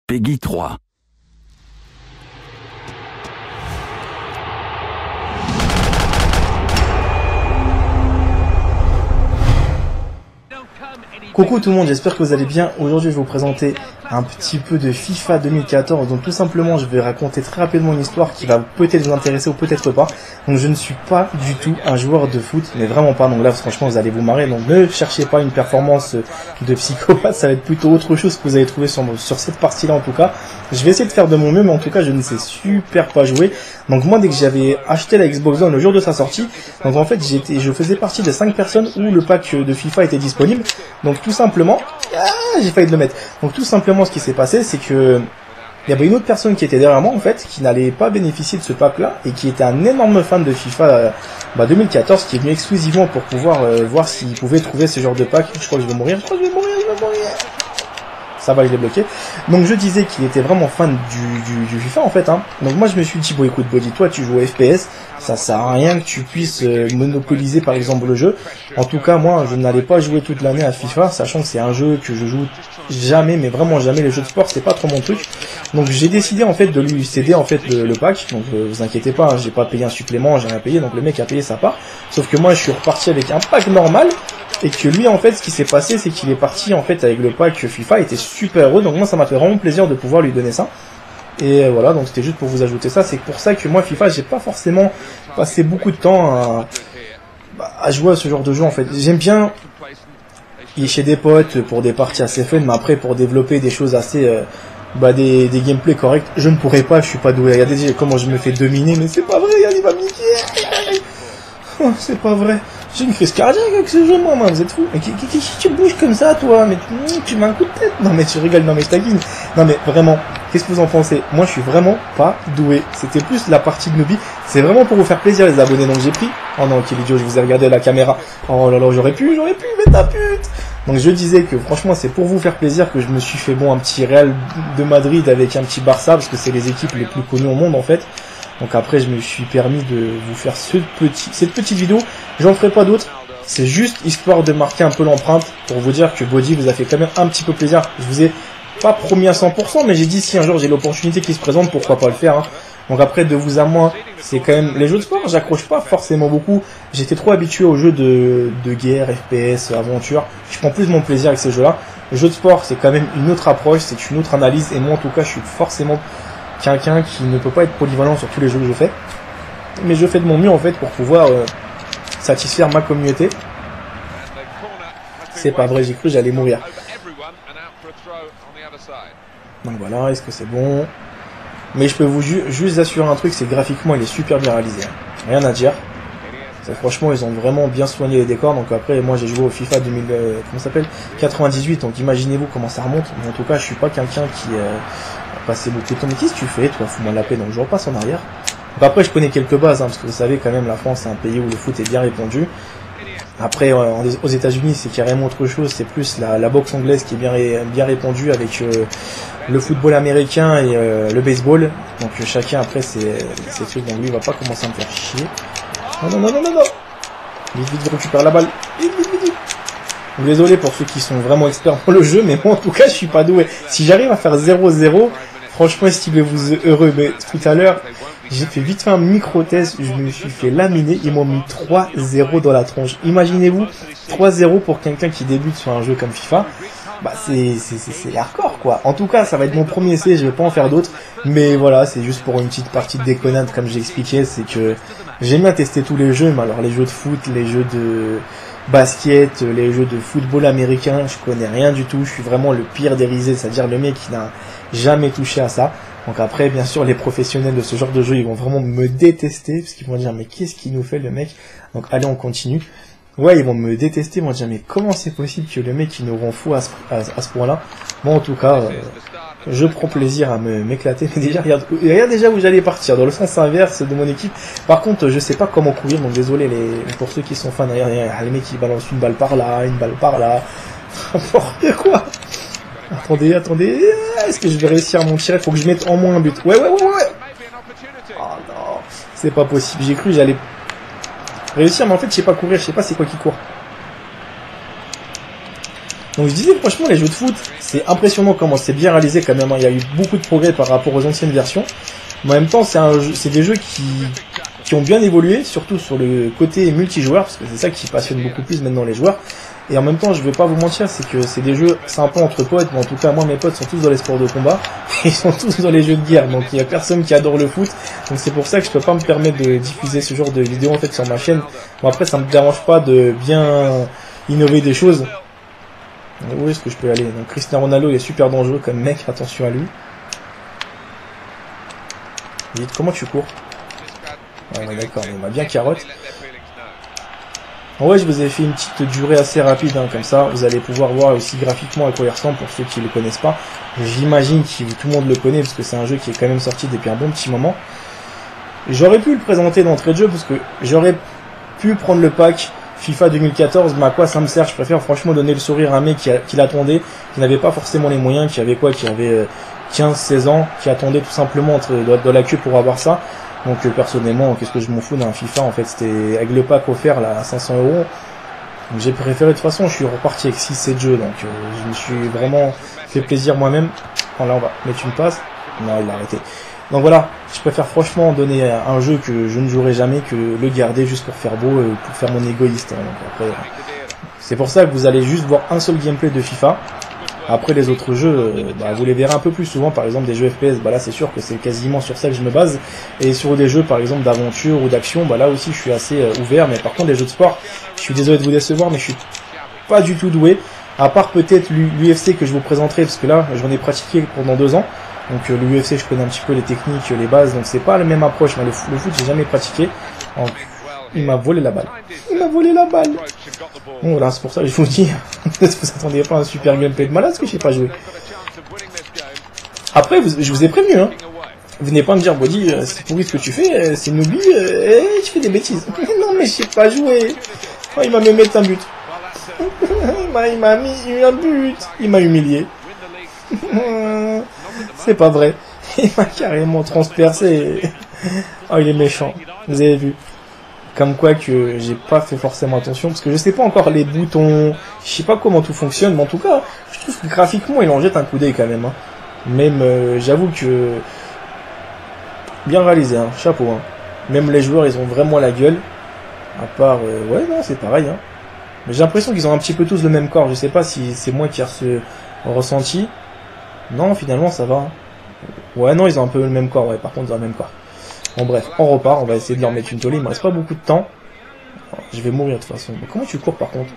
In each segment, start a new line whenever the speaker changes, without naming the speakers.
Peggy 3.
Coucou tout le monde, j'espère que vous allez bien. Aujourd'hui je vais vous présenter un petit peu de FIFA 2014. Donc tout simplement je vais raconter très rapidement une histoire qui va peut-être vous intéresser ou peut-être pas. Donc je ne suis pas du tout un joueur de foot, mais vraiment pas. Donc là franchement vous allez vous marrer. Donc ne cherchez pas une performance de psychopathe, ça va être plutôt autre chose que vous allez trouver sur cette partie-là en tout cas. Je vais essayer de faire de mon mieux, mais en tout cas je ne sais super pas jouer. Donc moi dès que j'avais acheté la Xbox One le jour de sa sortie, donc en fait je faisais partie de 5 personnes où le pack de FIFA était disponible. Donc tout simplement, j'ai failli de le mettre. Donc tout simplement ce qui s'est passé, c'est que il y avait une autre personne qui était derrière moi en fait, qui n'allait pas bénéficier de ce pack là et qui était un énorme fan de FIFA 2014, qui est venu exclusivement pour pouvoir voir s'il pouvait trouver ce genre de pack. Je crois que je vais mourir, ça va, il est bloqué. Donc je disais qu'il était vraiment fan du FIFA en fait, hein. Donc moi je me suis dit, bon écoute Body, toi tu joues au FPS, ça sert à rien que tu puisses monopoliser par exemple le jeu. En tout cas moi je n'allais pas jouer toute l'année à FIFA, sachant que c'est un jeu que je joue jamais, mais vraiment jamais. Les jeux de sport c'est pas trop mon truc. Donc j'ai décidé en fait de lui céder en fait le pack. Donc vous inquiétez pas, hein, j'ai pas payé un supplément, j'ai rien payé, donc le mec a payé sa part. Sauf que moi je suis reparti avec un pack normal. Et que lui en fait ce qui s'est passé c'est qu'il est parti en fait avec le pack FIFA, il était super heureux, donc moi ça m'a fait vraiment plaisir de pouvoir lui donner ça. Et voilà, donc c'était juste pour vous ajouter ça. C'est pour ça que moi FIFA j'ai pas forcément passé beaucoup de temps à jouer à ce genre de jeu en fait. J'aime bien y chez des potes pour des parties assez fun, mais après pour développer des choses assez des gameplays corrects, je ne pourrais pas, je suis pas doué. Regardez déjà comment je me fais dominer, mais c'est pas vrai, il va me niquer. Oh, c'est pas vrai. J'ai une crise cardiaque avec ce jeu, moi, vous êtes fous. Mais qui tu bouges comme ça, toi? Mais tu m'as un coup de tête. Non, mais tu rigoles, non, mais je taquine. Non, mais vraiment, qu'est-ce que vous en pensez? Moi, je suis vraiment pas doué. C'était plus la partie de Noobie. C'est vraiment pour vous faire plaisir, les abonnés. Donc, j'ai pris. Oh non, quel idiot, je vous ai regardé à la caméra. Oh là là, j'aurais pu, mais ta pute. Donc, je disais que franchement, c'est pour vous faire plaisir que je me suis fait un petit Real de Madrid avec un petit Barça, parce que c'est les équipes les plus connues au monde, en fait. Donc après je me suis permis de vous faire cette petite vidéo. J'en ferai pas d'autres. C'est juste histoire de marquer un peu l'empreinte pour vous dire que Body vous a fait quand même un petit peu plaisir. Je vous ai pas promis à 100%, mais j'ai dit si un jour j'ai l'opportunité qui se présente, pourquoi pas le faire, hein. Donc après de vous à moi, c'est quand même les jeux de sport, j'accroche pas forcément beaucoup. J'étais trop habitué aux jeux de guerre, FPS, aventure. Je prends plus mon plaisir avec ces jeux-là. Les jeux de sport, c'est quand même une autre approche, c'est une autre analyse. Et moi en tout cas, je suis forcément quelqu'un qui ne peut pas être polyvalent sur tous les jeux que je fais, mais je fais de mon mieux en fait pour pouvoir satisfaire ma communauté. C'est pas vrai, j'ai cru que j'allais mourir. Donc voilà, est-ce que c'est bon? Mais je peux vous juste assurer un truc, c'est que graphiquement il est super bien réalisé, hein. Rien à dire. Franchement ils ont vraiment bien soigné les décors. Donc après moi j'ai joué au FIFA 98, donc imaginez-vous comment ça remonte. Mais en tout cas je suis pas quelqu'un qui passer beaucoup de temps. Mais qu'est-ce que tu fais, toi? Fous-moi la paix. Donc je repasse en arrière. Donc après je connais quelques bases, hein, parce que vous savez quand même la France c'est un pays où le foot est bien répandu. Après aux États-Unis c'est carrément autre chose, c'est plus la boxe anglaise qui est bien répandue avec le football américain et le baseball. Donc chacun après c'est trucs. Donc lui il va pas commencer à me faire chier. Non. Vite, je récupère la balle. Vite. Donc, désolé pour ceux qui sont vraiment experts dans le jeu, mais moi en tout cas je suis pas doué. Si j'arrive à faire 0-0, franchement estimez-vous heureux. Mais tout à l'heure j'ai fait vite fait un micro-test, je me suis fait laminer, ils m'ont mis 3-0 dans la tronche. Imaginez-vous 3-0 pour quelqu'un qui débute sur un jeu comme FIFA. C'est hardcore quoi. En tout cas ça va être mon premier essai, je vais pas en faire d'autres. Mais voilà, c'est juste pour une petite partie de déconnade comme j'ai expliqué. C'est que j'aime bien tester tous les jeux, mais alors les jeux de foot, les jeux de basket, les jeux de football américain, je connais rien du tout. Je suis vraiment le pire des risés, c'est-à-dire le mec qui n'a jamais touché à ça. Donc après bien sûr les professionnels de ce genre de jeu ils vont vraiment me détester, parce qu'ils vont dire mais qu'est-ce qu'il nous fait le mec. Donc allez on continue. Ouais, ils vont me détester, ils vont dire mais comment c'est possible que le mec il nous rend fou à ce point-là. Bon en tout cas je prends plaisir à m'éclater. Mais déjà regarde déjà où j'allais partir, dans le sens inverse de mon équipe. Par contre je sais pas comment courir, donc désolé pour ceux qui sont fans. Regarde, les mecs qui balancent une balle par là, n'importe quoi. Attendez, est-ce que je vais réussir à m'en tirer? Faut que je mette en moins un but. Ouais. Oh non, c'est pas possible, j'ai cru que j'allais réussir, mais en fait je sais pas courir, je sais pas c'est quoi qui court. Donc je disais franchement les jeux de foot, c'est impressionnant comment c'est bien réalisé quand même, hein. Il y a eu beaucoup de progrès par rapport aux anciennes versions. Mais en même temps c'est des jeux qui ont bien évolué, surtout sur le côté multijoueur, parce que c'est ça qui passionne beaucoup plus maintenant les joueurs. Et en même temps, je vais pas vous mentir, c'est que c'est des jeux sympas entre potes, mais en tout cas, moi, mes potes sont tous dans les sports de combat, et ils sont tous dans les jeux de guerre, donc il y a personne qui adore le foot, donc c'est pour ça que je peux pas me permettre de diffuser ce genre de vidéos, en fait, sur ma chaîne. Bon, après, ça me dérange pas de bien innover des choses. Où est-ce que je peux aller? Donc, Cristiano Ronaldo, il est super dangereux comme mec, attention à lui. Vite, comment tu cours? Ouais, d'accord, il m'a bien carotte. Ouais, je vous ai fait une petite durée assez rapide, hein, comme ça, vous allez pouvoir voir aussi graphiquement à quoi il ressemble pour ceux qui le connaissent pas. J'imagine que tout le monde le connaît parce que c'est un jeu qui est quand même sorti depuis un bon petit moment. J'aurais pu le présenter d'entrée de jeu parce que j'aurais pu prendre le pack FIFA 2014, mais à quoi ça me sert? Je préfère franchement donner le sourire à un mec qui l'attendait, qui n'avait pas forcément les moyens, qui avait 15-16 ans, qui attendait tout simplement de la queue pour avoir ça. Donc personnellement, qu'est-ce que je m'en fous d'un FIFA, en fait, c'était avec le pack offert là à 500 €. Donc j'ai préféré, de toute façon, je suis reparti avec 6-7 jeux, donc je me suis vraiment fait plaisir moi-même. Bon, là on va mettre une passe. Non, il l'a arrêté. Donc voilà, je préfère franchement donner un jeu que je ne jouerai jamais que le garder juste pour faire beau, pour faire mon égoïste. Hein. Donc après, c'est pour ça que vous allez juste voir un seul gameplay de FIFA. Après les autres jeux, vous les verrez un peu plus souvent, par exemple des jeux FPS, là c'est sûr que c'est quasiment sur ça que je me base. Et sur des jeux par exemple d'aventure ou d'action, là aussi je suis assez ouvert, mais par contre les jeux de sport, je suis désolé de vous décevoir, mais je suis pas du tout doué. À part peut-être l'UFC que je vous présenterai, parce que là j'en ai pratiqué pendant 2 ans. Donc l'UFC je connais un petit peu les techniques, les bases, donc c'est pas la même approche, mais le foot j'ai jamais pratiqué. Donc, il m'a volé la balle. Il m'a volé la balle. Bon voilà, c'est pour ça que je vous dis, vous attendiez pas un super gameplay de malade parce que je sais pas jouer. Après, je vous ai prévenu, hein. Venez pas me dire, Body, c'est pourri ce que tu fais, c'est newbie, tu fais des bêtises. Non mais je sais pas jouer. Oh, il m'a même mis un but. Il m'a mis un but. Il m'a humilié. C'est pas vrai. Il m'a carrément transpercé. Oh, il est méchant. Vous avez vu. Comme quoi que j'ai pas fait forcément attention, parce que je sais pas encore les boutons, je sais pas comment tout fonctionne, mais en tout cas, je trouve que graphiquement, il en jette un coup d'œil quand même. Hein. Même, j'avoue que... Bien réalisé, hein, chapeau. Hein. Même les joueurs, ils ont vraiment la gueule. À part... ouais, non, c'est pareil. Hein. Mais j'ai l'impression qu'ils ont un petit peu tous le même corps, je sais pas si c'est moi qui ai ressenti. Non, finalement, ça va. Hein. Ouais, non, ils ont un peu le même corps, ouais, par contre, ils ont le même corps. Bon bref, on repart, on va essayer de leur mettre une tollée, il me reste pas beaucoup de temps. Alors, je vais mourir de toute façon. Mais comment tu cours par contre?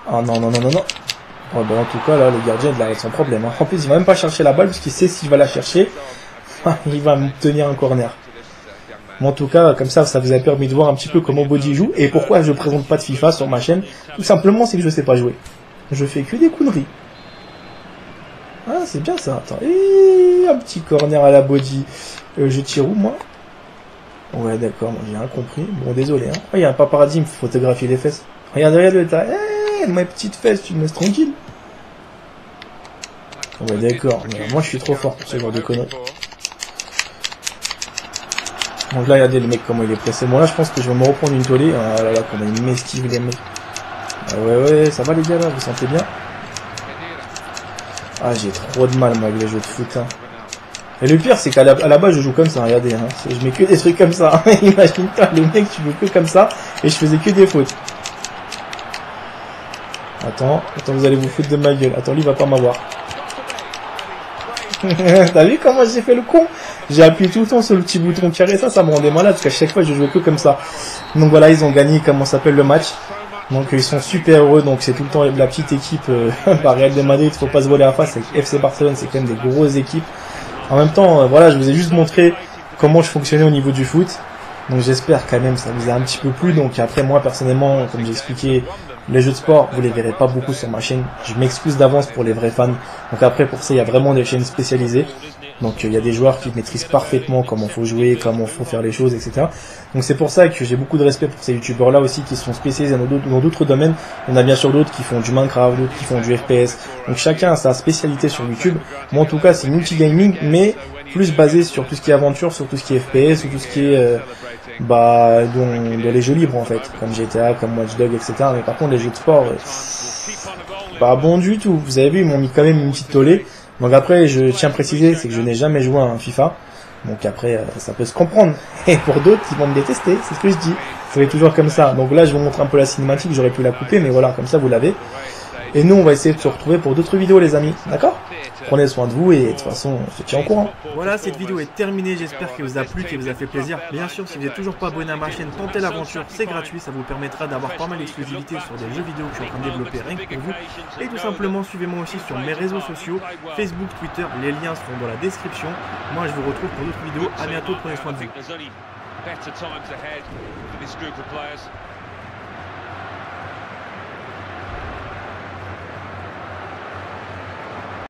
Ah non, non, non, non, non. Oh, en tout cas, là, le gardien, il l'arrête sans problème. Hein. En plus, il va même pas chercher la balle, parce qu'il sait s'il va la chercher, il va me tenir un corner. Mais en tout cas, comme ça vous a permis de voir un petit peu comment Body joue, et pourquoi je présente pas de FIFA sur ma chaîne. Tout simplement, c'est que je sais pas jouer. Je fais que des conneries. Ah, c'est bien ça. Attends. Et un petit corner à la Body. Je tire où, moi? Ouais, d'accord. J'ai rien compris. Bon, désolé. Hein. Oh, il y a un paparazzi, il me faut photographier les fesses. Regarde, regarde le tas. Eh, mes petites fesses, tu me laisses tranquille. Ouais, d'accord. Moi, je suis trop fort pour ce genre de conneries. Donc là, regardez le mec, comment il est pressé. Bon, là, je pense que je vais me reprendre une tollée. Ah là là, qu'on a une mesquive, les mecs. Ah, ouais, ça va, les gars, là? Vous sentez bien? Ah, j'ai trop de mal, moi, avec les jeux de foot. Hein. Et le pire, c'est qu'à la base, je joue comme ça, regardez. Hein. Je mets que des trucs comme ça. Imagine-toi, le mec, tu joues que comme ça, et je faisais que des fautes. Attends, vous allez vous foutre de ma gueule. Attends, lui, il va pas m'avoir. T'as vu comment j'ai fait le con? J'ai appuyé tout le temps sur le petit bouton carré, ça me rendait malade, parce qu'à chaque fois, je jouais que comme ça. Donc voilà, ils ont gagné, comment s'appelle le match. Donc ils sont super heureux, donc c'est tout le temps la petite équipe Real de Madrid, faut pas se voler la face, avec FC Barcelone, c'est quand même des grosses équipes. En même temps, voilà, je vous ai juste montré comment je fonctionnais au niveau du foot, donc j'espère quand même ça vous a un petit peu plu. Donc après moi personnellement, comme j'ai expliqué, les jeux de sport, vous les verrez pas beaucoup sur ma chaîne, je m'excuse d'avance pour les vrais fans, donc après pour ça il y a vraiment des chaînes spécialisées. Donc il y a des joueurs qui maîtrisent parfaitement comment faut jouer, comment faut faire les choses, etc. Donc c'est pour ça que j'ai beaucoup de respect pour ces youtubeurs là aussi qui sont spécialisés dans d'autres domaines. On a bien sûr d'autres qui font du Minecraft, d'autres qui font du FPS. Donc chacun a sa spécialité sur YouTube. Moi en tout cas c'est multigaming, mais plus basé sur tout ce qui est aventure, sur tout ce qui est FPS, sur tout ce qui est dans les jeux libres en fait, comme GTA, comme Watch Dogs, etc. Mais par contre les jeux de sport, pas bon du tout. Vous avez vu, ils m'ont mis quand même une petite tollée. Donc après, je tiens à préciser, c'est que je n'ai jamais joué à un FIFA. Donc après, ça peut se comprendre. Et pour d'autres, ils vont me détester, c'est ce que je dis. C'est toujours comme ça. Donc là, je vous montre un peu la cinématique, j'aurais pu la couper, mais voilà, comme ça, vous l'avez. Et nous, on va essayer de se retrouver pour d'autres vidéos, les amis. D'accord ? Prenez soin de vous et de toute façon, on se tient au courant. Voilà, cette vidéo est terminée. J'espère qu'elle vous a plu, qu'elle vous a fait plaisir. Bien sûr, si vous n'êtes toujours pas abonné à ma chaîne, tentez l'aventure, c'est gratuit. Ça vous permettra d'avoir pas mal d'exclusivités sur des jeux vidéo que je suis en train de développer rien que pour vous. Et tout simplement, suivez-moi aussi sur mes réseaux sociaux, Facebook, Twitter. Les liens seront dans la description. Moi, je vous retrouve pour d'autres vidéos. À bientôt, prenez soin de vous.